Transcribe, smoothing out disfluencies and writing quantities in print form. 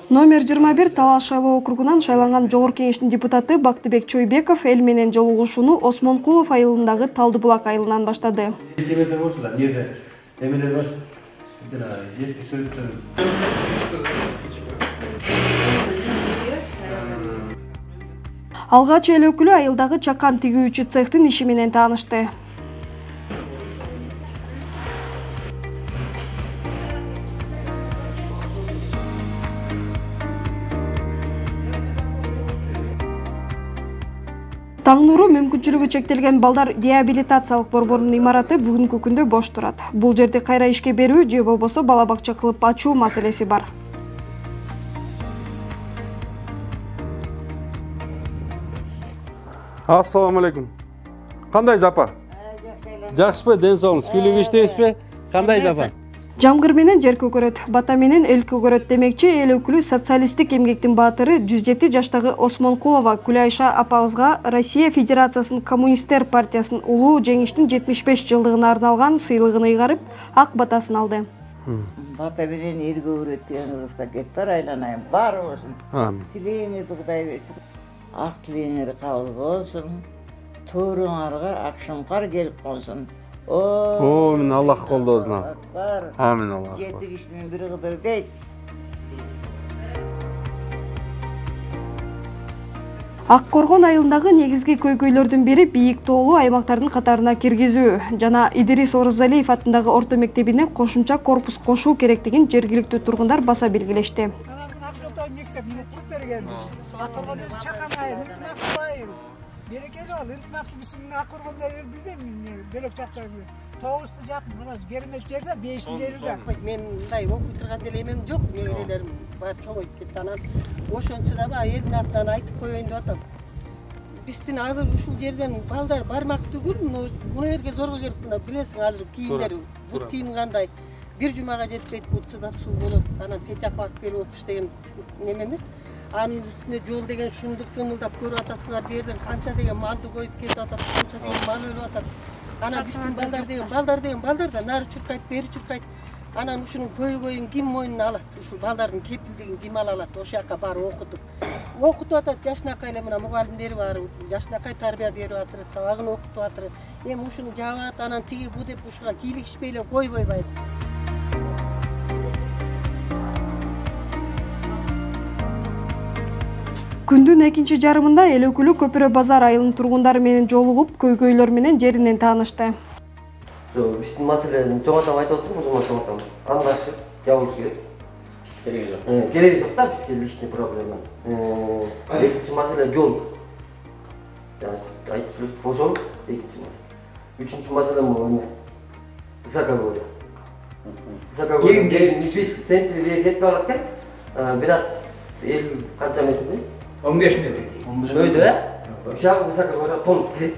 Номер 21 Талаш шайлоо округунан шайланган Жогорку кеңештин депутаты Бактыбек Чойбеков эл менен жолугушууну Осмонкулов айылындагы Талдыбулак айылынан баштады. Алгач эл өкүлү айылдагы чакан тигүүчү цехтин иши менен таанышты. Таңнуру мүмкүнчүлүгү чектелген балдар реабилитациялык борборунун имараты бүгүнкү күндө бош турат. Бул жерди кайра ишке берүү же болбосо бала бакча кылып ачуу маселеси бар. Assalamu alaikum. Кандай запа? Жакшыбы, ден соолуңуз, күйлүгү иштейсизби? Кандай запа? Жамгыр менен жер көгөрөт, бата менен эл көгөрөт демекчи эл өкүлү социалисттик эмгектин баатыры 107 жаштагы Осмонкулова Күлайша апабызга Россия Федерациясынын Коммунисттер партиясынын улуу жеңиштин 75 жылдыгына арналган сыйлыгын ыйгарып, ак батасын алды. Бата менен эл көгөрөт деген кызда кетпер айланайын, бар болсун. Тилегиңерди Кудай берсин. Ак тилегиңер кабыл болсун. Тууруңарга ак шуңкар келип калсын. Амин, Аллах колдосун. Амин, Аллах. Жети кишинин бири кыдыр дейт. Аккоргон айылындагы негизги көйгөйлөрдүн бири бийик тоолуу аймактардын катарына киргизүү жана Идрис Орозалиев атындагы орто мектебине кошумча корпус кошуу керектигин жергиликтүү тургундар баса белгилешти. Берекелі ал, ынтымақты бісімін Аққорғанда ел білмеймін, бөлек жақтағы. Тоғысты жақын, мынау керемет жерде, 5-ші жерде. Мен мындай оқып тұрған делемем жоқ, немерелерім бар чоңойып кетті анан. Ошончу да ба элдин атынан айтып коеюн деп атам. Биздин азыр ушул жерден балдар бармак түгүл, муну жерге зорго келип мына билесиң азыр кийимдер, бут кийим кандай. Бир жумага жетпейт, бут чыдап суу болот. Анан тетек алып келип окуш деген неме эмес. Анын үстүнө жол деген шундук зымылдап көрүп атасыңар, берден канча деген малды коюп кетип атат, канча деген мал өлүп атат. Анан биздин балдар да нары чуркайт, бери чуркайт. Анан ушунун көйгөйүн ким мойнуна алат? Ушул балдардын кепилдигин ким ала алат? Ошол жака барып окутуп атат. Жашынакай эле мына мугалимдери бар, жашынакай тарбия берип атыр, сабагын окутуп атыр. Эми ушуну жагат, анан тиги бу деп ушуга кийлигишпей эле койбойбайт. Күндүн экинчи жарымында эл өкүлү Көпүрө базар айылынын тургундары менен жолугуп, көйгөйлөр менен жеринен таанышты. Биздин маселени жоңотам айтып отурмун, жоңотам. Андашып, жабылыш керек. Кереги жок да бизге личный проблема. Экинчи маселе жол. Айтып сүрөбүз, ошол экинчи маселе. Үчүнчү маселе бул Высокогорье. Высокогорье биз центри жетпей калат экен. Бир аз эл канча метр дейсиз? 15 метр. Şöyle, uşak Vysokogor'ya толуп кирет.